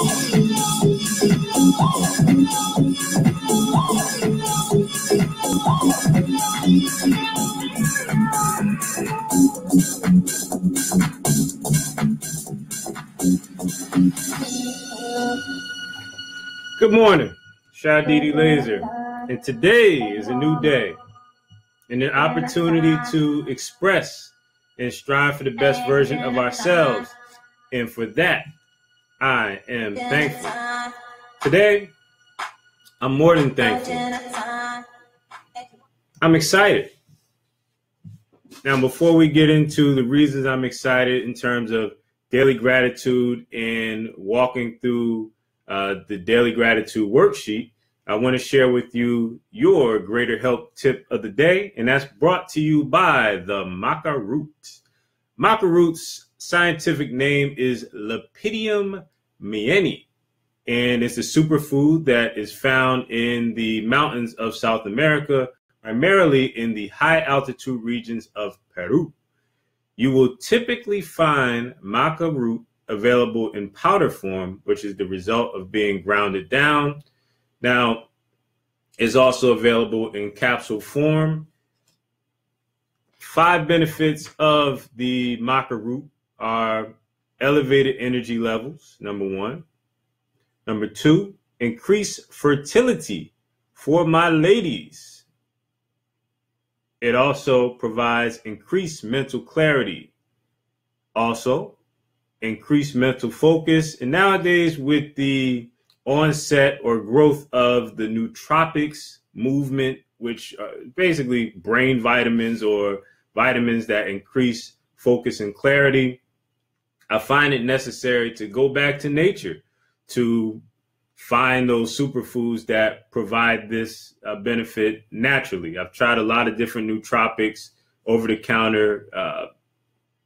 Good morning, Shadidi Laser, and today is a new day and an opportunity to express and strive for the best version of ourselves, and for that, I am thankful. Today, I'm more than thankful. I'm excited. Now, before we get into the reasons I'm excited in terms of daily gratitude and walking through the daily gratitude worksheet, I want to share with you your greater health tip of the day, and that's brought to you by the maca root. Maca root's scientific name is Lepidium mieni, and it's a superfood that is found in the mountains of South America, primarily in the high altitude regions of Peru. You will typically find maca root available in powder form, which is the result of being grounded down. Now, it's also available in capsule form. 5 benefits of the maca root are elevated energy levels, number 1. Number 2, increase fertility for my ladies. It also provides increased mental clarity. Also, increased mental focus. And nowadays, with the onset or growth of the nootropics movement, which are basically brain vitamins or vitamins that increase focus and clarity, I find it necessary to go back to nature to find those superfoods that provide this benefit naturally. I've tried a lot of different nootropics, over-the-counter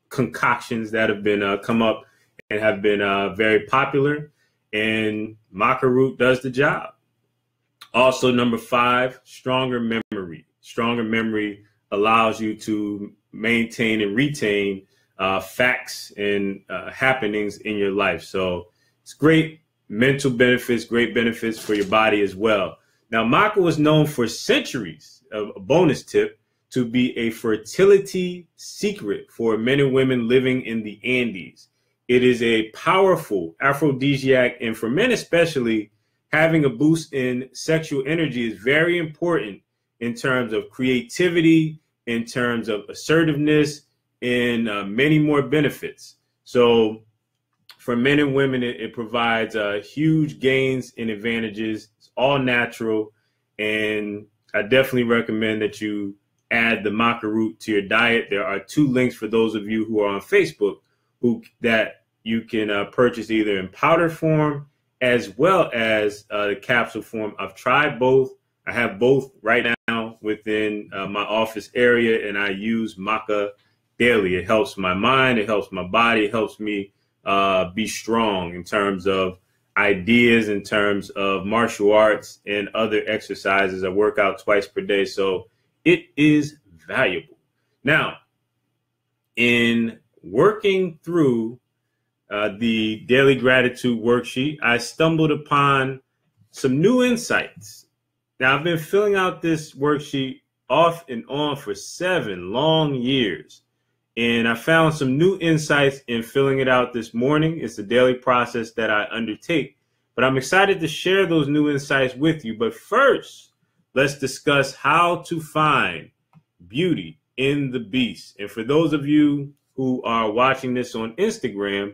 concoctions that have been come up and have been very popular, and maca root does the job. Also, number 5, stronger memory. Stronger memory allows you to maintain and retain facts and happenings in your life. So it's great mental benefits, great benefits for your body as well. Now, maca was known for centuries, a bonus tip, to be a fertility secret for men and women living in the Andes. It is a powerful aphrodisiac, and for men especially, having a boost in sexual energy is very important in terms of creativity, in terms of assertiveness, and many more benefits. So for men and women, it provides huge gains and advantages. It's all natural, and I definitely recommend that you add the maca root to your diet. There are 2 links for those of you who are on Facebook that you can purchase either in powder form as well as the capsule form. I've tried both. I have both right now within my office area, and I use maca daily. It helps my mind, it helps my body, it helps me be strong in terms of ideas, in terms of martial arts and other exercises. I work out twice per day, so it is valuable. Now, in working through the daily gratitude worksheet, I stumbled upon some new insights. Now, I've been filling out this worksheet off and on for 7 long years, and I found some new insights in filling it out this morning. It's a daily process that I undertake, but I'm excited to share those new insights with you. But first, let's discuss how to find beauty in the beast. And for those of you who are watching this on Instagram,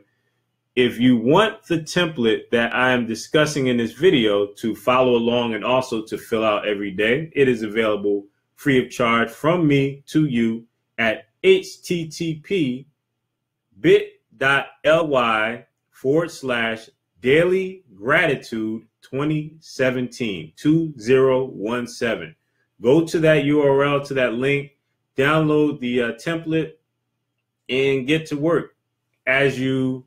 if you want the template that I am discussing in this video to follow along and also to fill out every day, it is available free of charge from me to you at http://dailygratitude2017. Go to that URL, to that link, download the template, and get to work. As you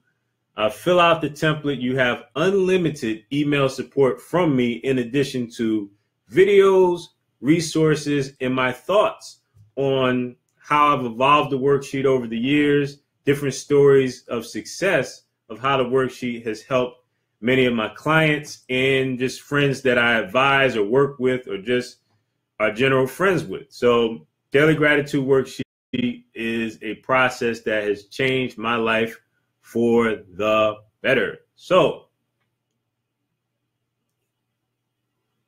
fill out the template, you have unlimited email support from me, in addition to videos, resources, and my thoughts on how I've evolved the worksheet over the years, different stories of success of how the worksheet has helped many of my clients and just friends that I advise or work with or just are general friends with. So Daily Gratitude Worksheet is a process that has changed my life for the better. So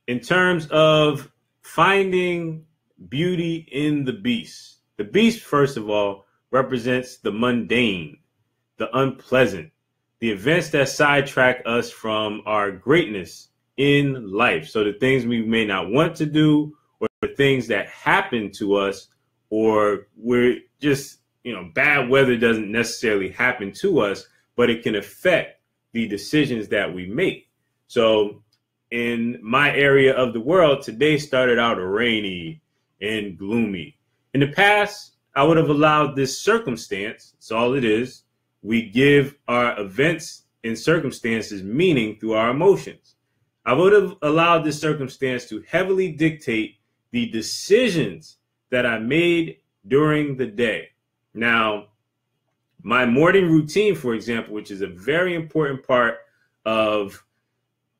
in terms of finding beauty in the beast, first of all, represents the mundane, the unpleasant, the events that sidetrack us from our greatness in life. So the things we may not want to do, or the things that happen to us, or we're just, bad weather doesn't necessarily happen to us, but it can affect the decisions that we make. So in my area of the world, today started out rainy and gloomy. In the past, I would have allowed this circumstance, that's all it is. We give our events and circumstances meaning through our emotions. I would have allowed this circumstance to heavily dictate the decisions that I made during the day. Now, my morning routine, for example, which is a very important part of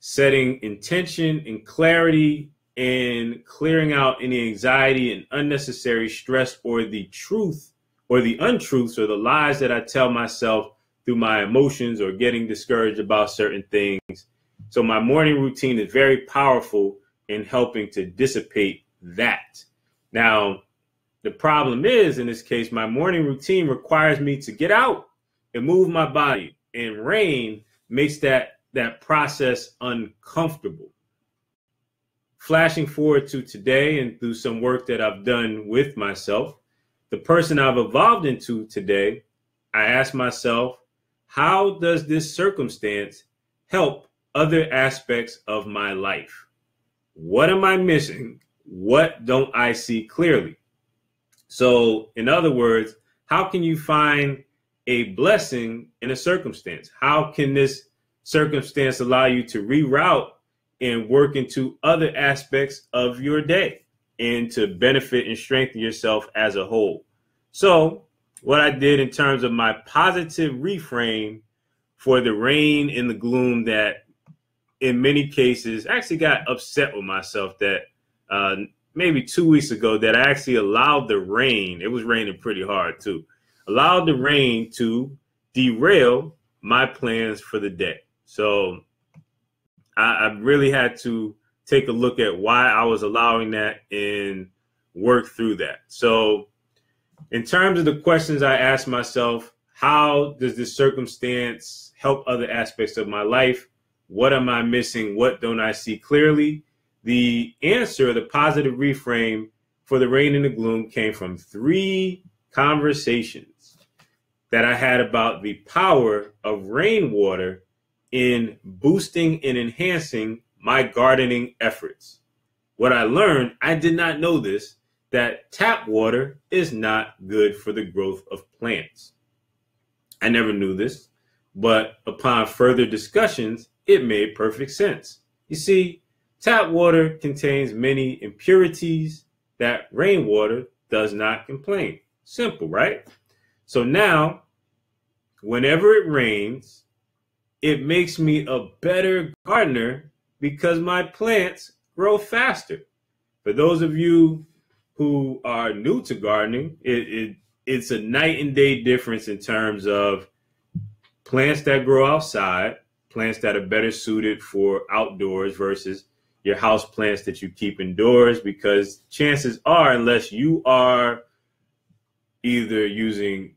setting intention and clarity and clearing out any anxiety and unnecessary stress, or the truth or the untruths or the lies that I tell myself through my emotions or getting discouraged about certain things. So my morning routine is very powerful in helping to dissipate that. Now, the problem is, in this case, my morning routine requires me to get out and move my body, and rain makes that process uncomfortable. Flashing forward to today and through some work that I've done with myself, the person I've evolved into today, I ask myself, how does this circumstance help other aspects of my life? What am I missing? What don't I see clearly? So, in other words, how can you find a blessing in a circumstance? How can this circumstance allow you to reroute and work into other aspects of your day and to benefit and strengthen yourself as a whole? So what I did in terms of my positive reframe for the rain and the gloom that in many cases I actually got upset with myself that maybe 2 weeks ago that I actually allowed the rain, it was raining pretty hard too, allowed the rain to derail my plans for the day. So I really had to take a look at why I was allowing that and work through that. So in terms of the questions I asked myself, how does this circumstance help other aspects of my life? What am I missing? What don't I see clearly? The answer, the positive reframe for the rain and the gloom, came from 3 conversations that I had about the power of rainwater in boosting and enhancing my gardening efforts. What I learned, I did not know this, that tap water is not good for the growth of plants. I never knew this, but upon further discussions, it made perfect sense. You see, tap water contains many impurities that rainwater does not contain. Simple, right? So now, whenever it rains, it makes me a better gardener because my plants grow faster. For those of you who are new to gardening, it's a night and day difference in terms of plants that grow outside, plants that are better suited for outdoors versus your house plants that you keep indoors, because chances are, unless you are either using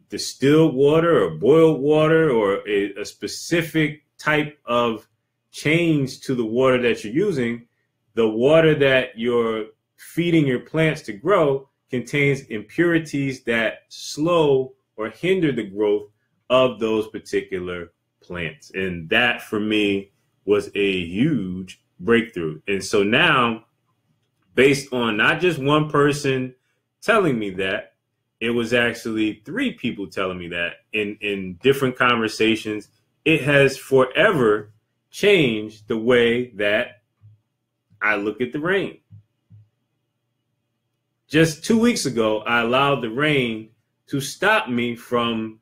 distilled water or boiled water or a specific type of change to the water that you're using, the water that you're feeding your plants to grow contains impurities that slow or hinder the growth of those particular plants. And that for me was a huge breakthrough. And so now, based on not just one person telling me that, it was actually 3 people telling me that in different conversations. It has forever changed the way that I look at the rain. Just 2 weeks ago, I allowed the rain to stop me from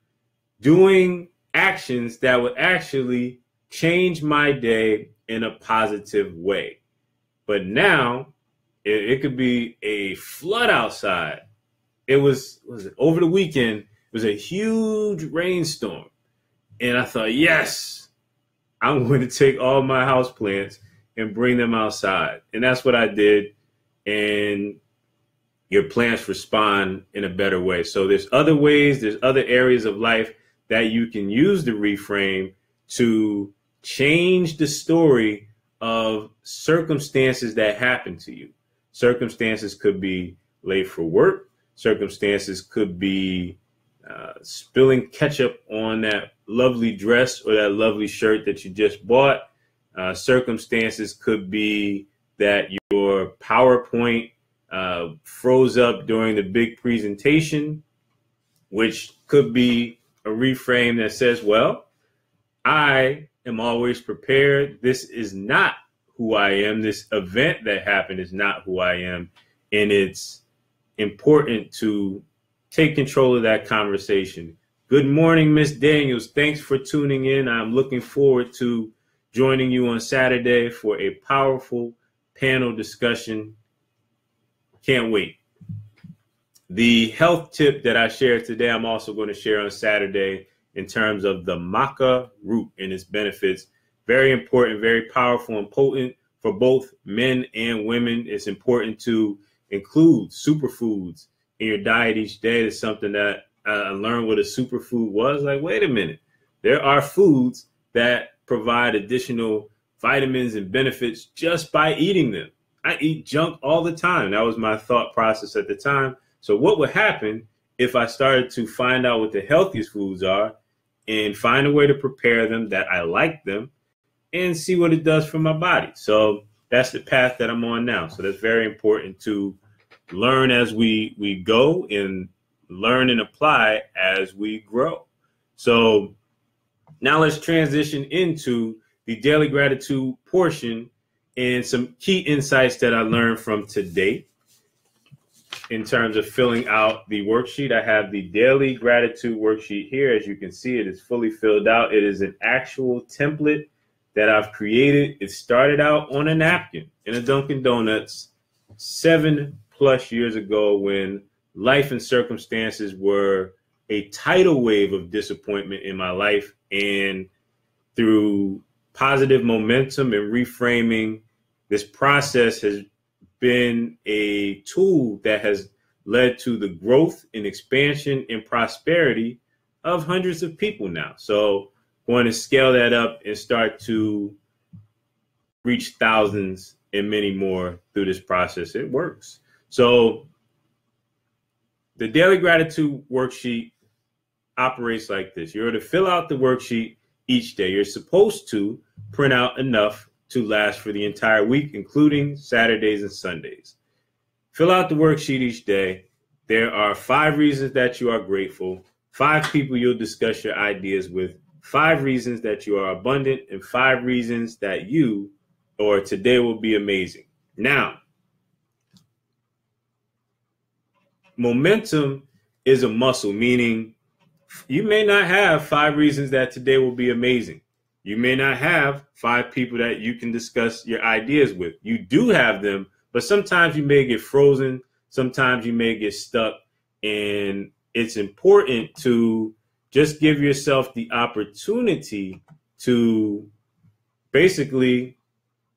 doing actions that would actually change my day in a positive way. But now it could be a flood outside. Was it over the weekend? It was a huge rainstorm. And I thought, yes, I'm going to take all my houseplants and bring them outside. And that's what I did. And your plants respond in a better way. So there's other ways, there's other areas of life that you can use the reframe to change the story of circumstances that happen to you. Circumstances could be late for work. Circumstances could be spilling ketchup on that lovely dress or that lovely shirt that you just bought. Circumstances could be that your PowerPoint froze up during the big presentation, which could be a reframe that says, well, I am always prepared. This is not who I am. This event that happened is not who I am. And it's important to take control of that conversation. Good morning, Miss Daniels. Thanks for tuning in. I'm looking forward to joining you on Saturday for a powerful panel discussion. Can't wait. The health tip that I shared today, I'm also going to share on Saturday in terms of the maca root and its benefits. Very important, very powerful and potent for both men and women. It's important to include superfoods in your diet each day. It's something that I learned what a superfood was. Like, wait a minute. There are foods that provide additional vitamins and benefits just by eating them. I eat junk all the time. That was my thought process at the time. So what would happen if I started to find out what the healthiest foods are and find a way to prepare them that I like them and see what it does for my body? So that's the path that I'm on now. So that's very important to learn as we go and learn and apply as we grow. So now let's transition into the daily gratitude portion and some key insights that I learned from today. In terms of filling out the worksheet, I have the daily gratitude worksheet here. As you can see, it is fully filled out. It is an actual template that I've created. It started out on a napkin in a Dunkin' Donuts 7+ years ago when life and circumstances were a tidal wave of disappointment in my life. And through positive momentum and reframing, this process has been a tool that has led to the growth and expansion and prosperity of hundreds of people now. So going to scale that up and start to reach thousands and many more through this process. It works. So the daily gratitude worksheet operates like this. You're to fill out the worksheet each day. You're supposed to print out enough to last for the entire week, including Saturdays and Sundays. Fill out the worksheet each day. There are 5 reasons that you are grateful, 5 people you'll discuss your ideas with, 5 reasons that you are abundant, and 5 reasons that you or today will be amazing. Now, momentum is a muscle, meaning you may not have 5 reasons that today will be amazing. You may not have 5 people that you can discuss your ideas with. You do have them, but sometimes you may get frozen. Sometimes you may get stuck. And it's important to just give yourself the opportunity to basically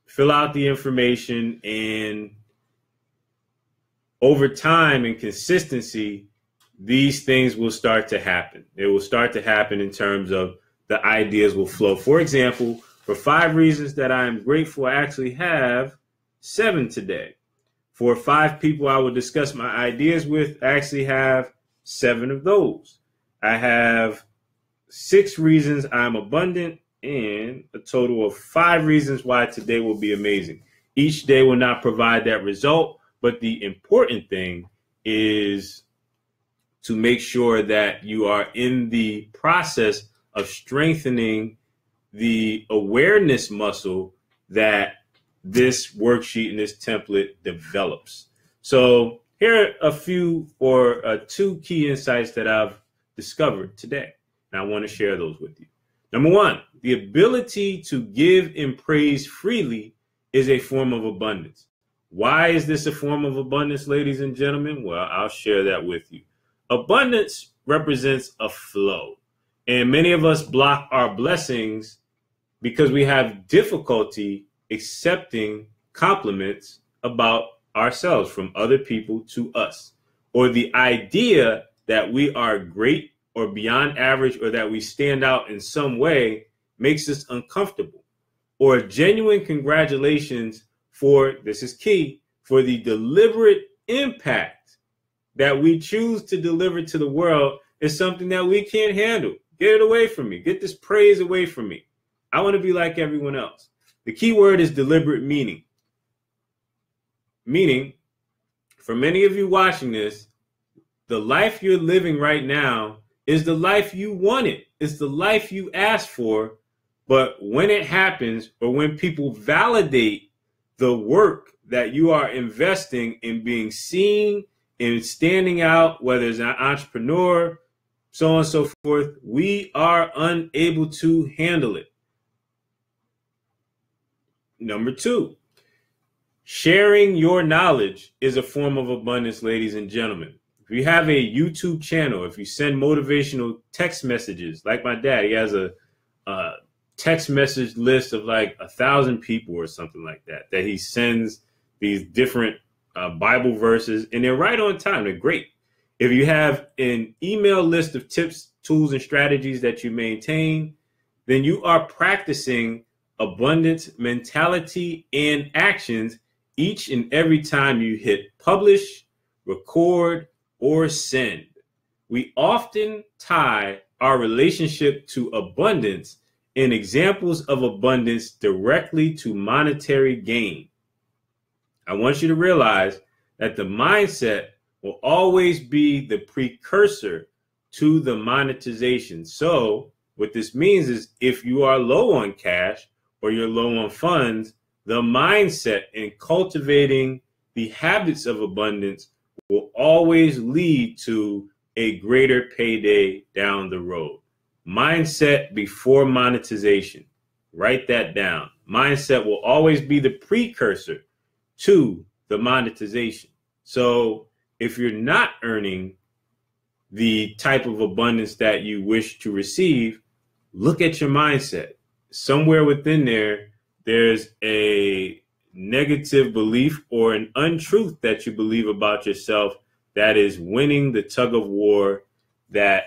fill out the information, and over time and consistency, these things will start to happen. It will start to happen in terms of the ideas will flow. For example, for 5 reasons that I am grateful, I actually have 7 today. For 5 people I will discuss my ideas with, I actually have 7 of those. I have 6 reasons I'm abundant and a total of 5 reasons why today will be amazing. Each day will not provide that result, but the important thing is to make sure that you are in the process of strengthening the awareness muscle that this worksheet and this template develops. So here are a few or 2 key insights that I've discovered today, and I want to share those with you. Number one, the ability to give and praise freely is a form of abundance. Why is this a form of abundance, ladies and gentlemen? Well, I'll share that with you. Abundance represents a flow, and many of us block our blessings because we have difficulty accepting compliments about ourselves from other people to us, or the idea that we are great or beyond average or that we stand out in some way makes us uncomfortable. Or genuine congratulations for, this is key, for the deliberate impact that we choose to deliver to the world is something that we can't handle. Get it away from me. Get this praise away from me. I want to be like everyone else. The key word is deliberate meaning. Meaning, for many of you watching this, the life you're living right now is the life you wanted. It's the life you asked for. But when it happens, or when people validate the work that you are investing in being seen and standing out, whether it's an entrepreneur, so on and so forth, we are unable to handle it. Number two, sharing your knowledge is a form of abundance, ladies and gentlemen. If you have a YouTube channel, if you send motivational text messages, like my dad, he has a text message list of like 1,000 people or something like that, that he sends these different Bible verses, and they're right on time. They're great. If you have an email list of tips, tools, and strategies that you maintain, then you are practicing abundance mentality and actions each and every time you hit publish, record, or send. We often tie our relationship to abundance and examples of abundance directly to monetary gain. I want you to realize that the mindset will always be the precursor to the monetization. So what this means is if you are low on cash or you're low on funds, the mindset in cultivating the habits of abundance will always lead to a greater payday down the road. Mindset before monetization. Write that down. Mindset will always be the precursor to the monetization. So if you're not earning the type of abundance that you wish to receive, look at your mindset. Somewhere within there, there's a negative belief or an untruth that you believe about yourself that is winning the tug of war that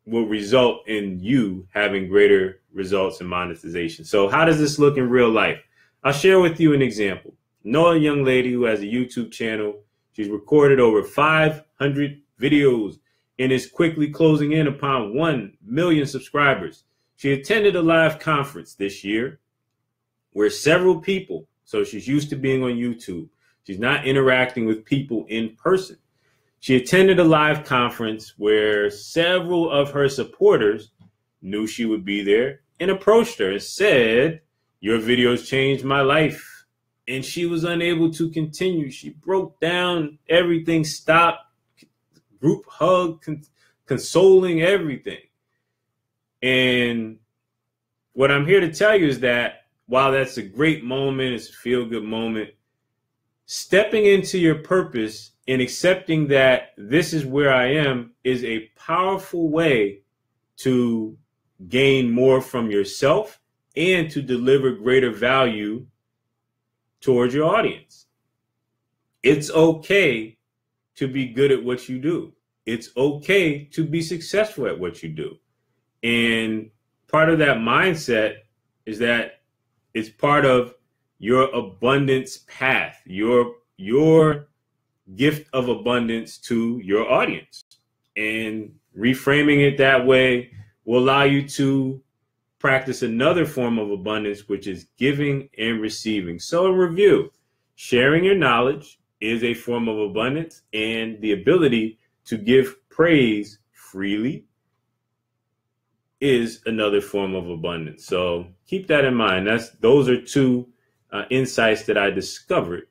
will result in you having greater results in monetization. So how does this look in real life? I'll share with you an example. Know a young lady who has a YouTube channel. She's recorded over 500 videos and is quickly closing in upon 1 million subscribers. She attended a live conference this year where several people, so she's used to being on YouTube. She's not interacting with people in person. She attended a live conference where several of her supporters knew she would be there and approached her and said, "Your videos changed my life." And she was unable to continue. She broke down, everything stopped, group hug, consoling, everything. And what I'm here to tell you is that while that's a great moment, it's a feel-good moment, stepping into your purpose and accepting that this is where I am is a powerful way to gain more from yourself and to deliver greater value towards your audience. It's okay to be good at what you do. It's okay to be successful at what you do. And part of that mindset is that it's part of your abundance path, your gift of abundance to your audience. And reframing it that way will allow you to practice another form of abundance, which is giving and receiving. So in review, sharing your knowledge is a form of abundance, and the ability to give praise freely is another form of abundance. So keep that in mind. Those are two insights that I discovered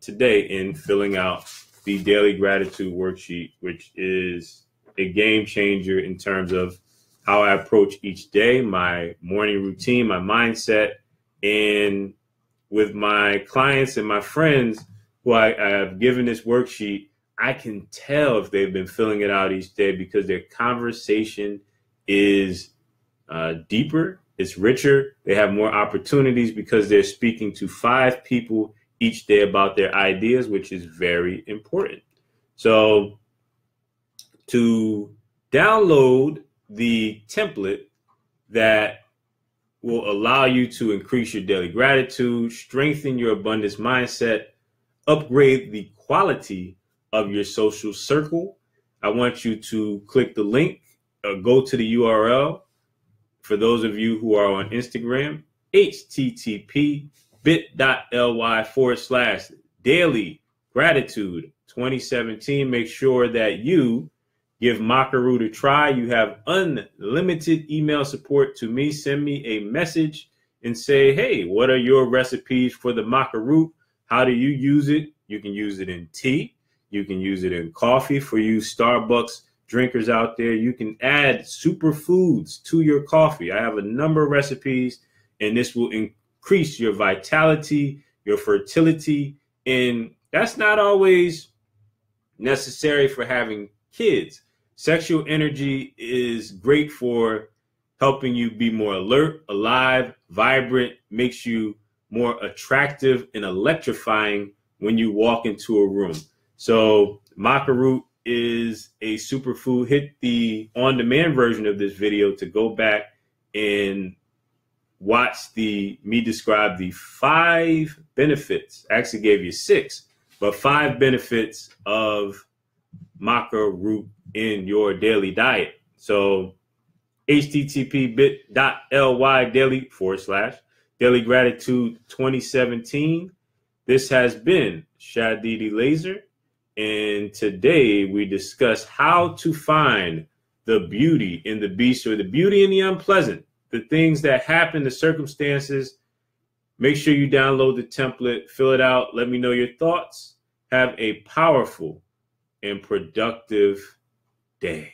today in filling out the daily gratitude worksheet, which is a game changer in terms of how I approach each day, my morning routine, my mindset, and with my clients and my friends who I have given this worksheet, I can tell if they've been filling it out each day because their conversation is deeper, it's richer. They have more opportunities because they're speaking to 5 people each day about their ideas, which is very important. So to download the template that will allow you to increase your daily gratitude, strengthen your abundance mindset, upgrade the quality of your social circle, I want you to click the link, go to the URL. For those of you who are on Instagram, http bit.ly/daily gratitude 2017. Make sure that you give Makaroot a try. You have unlimited email support to me. Send me a message and say, hey, what are your recipes for the Makaroot? How do you use it? You can use it in tea. You can use it in coffee. For you Starbucks drinkers out there, you can add superfoods to your coffee. I have a number of recipes, and this will increase your vitality, your fertility. And that's not always necessary for having kids. Sexual energy is great for helping you be more alert, alive, vibrant, makes you more attractive and electrifying when you walk into a room. So Makaroot is a superfood. Hit the on-demand version of this video to go back and watch me describe the 5 benefits. I actually gave you 6, but 5 benefits of Makaroot in your daily diet. So http bit.ly daily gratitude 2017. This has been Shadidi Laser, and today we discuss how to find the beauty in the beast, or the beauty in the unpleasant, the things that happen, the circumstances. Make sure you download the template, fill it out, let me know your thoughts. Have a powerful and productive day.